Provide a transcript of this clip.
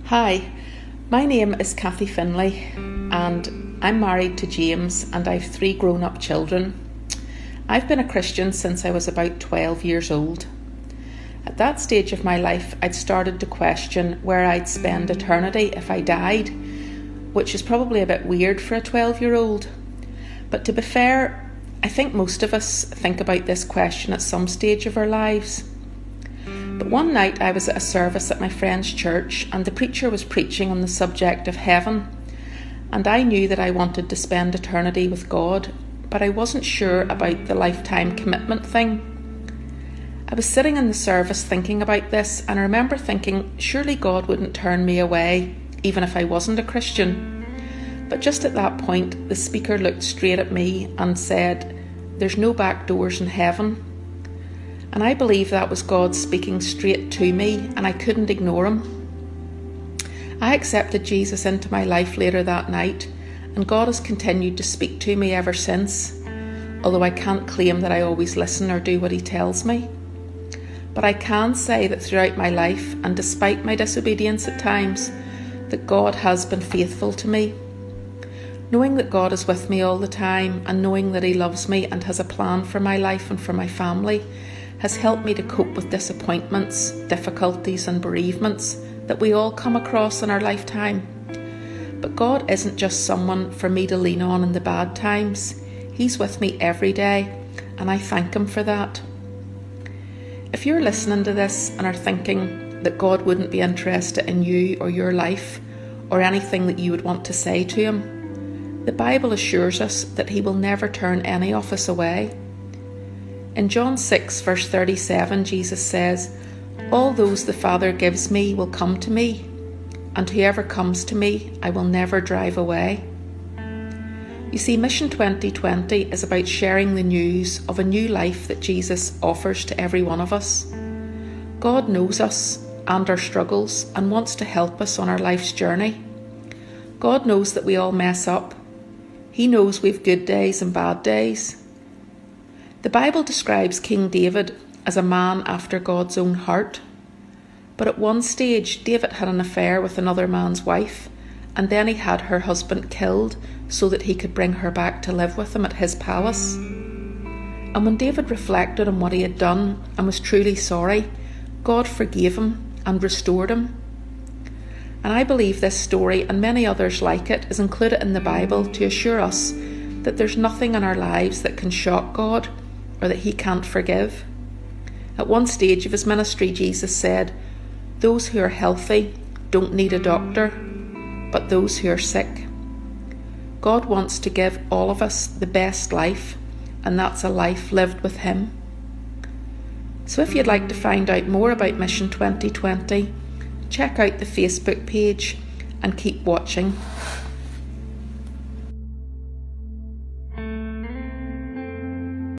Hi, my name is Kathy Finlay and I'm married to James and I've 3 grown-up children. I've been a Christian since I was about 12 years old. At that stage of my life, I'd started to question where I'd spend eternity if I died, which is probably a bit weird for a 12-year-old. But to be fair, I think most of us think about this question at some stage of our lives. But one night I was at a service at my friend's church and the preacher was preaching on the subject of heaven, and I knew that I wanted to spend eternity with God, but I wasn't sure about the lifetime commitment thing. I was sitting in the service thinking about this, and I remember thinking surely God wouldn't turn me away even if I wasn't a Christian. But just at that point the speaker looked straight at me and said, "There's no back doors in heaven." And I believe that was God speaking straight to me, and I couldn't ignore him. I accepted Jesus into my life later that night, and God has continued to speak to me ever since, although I can't claim that I always listen or do what he tells me. But I can say that throughout my life, and despite my disobedience at times, that God has been faithful to me. Knowing that God is with me all the time, and knowing that he loves me and has a plan for my life and for my family, has helped me to cope with disappointments, difficulties and bereavements that we all come across in our lifetime. But God isn't just someone for me to lean on in the bad times. He's with me every day, and I thank him for that. If you're listening to this and are thinking that God wouldn't be interested in you or your life or anything that you would want to say to him, the Bible assures us that he will never turn any of us away. In John 6 verse 37, Jesus says, "All those the Father gives me will come to me, and whoever comes to me I will never drive away." You see, Mission 2020 is about sharing the news of a new life that Jesus offers to every one of us. God knows us and our struggles and wants to help us on our life's journey. God knows that we all mess up. He knows we've good days and bad days. The Bible describes King David as a man after God's own heart. But at one stage, David had an affair with another man's wife, and then he had her husband killed so that he could bring her back to live with him at his palace. And when David reflected on what he had done and was truly sorry, God forgave him and restored him. And I believe this story and many others like it is included in the Bible to assure us that there's nothing in our lives that can shock God or that he can't forgive. At one stage of his ministry, Jesus said, "Those who are healthy don't need a doctor, but those who are sick." God wants to give all of us the best life, and that's a life lived with him. So if you'd like to find out more about Mission 2020, check out the Facebook page and keep watching.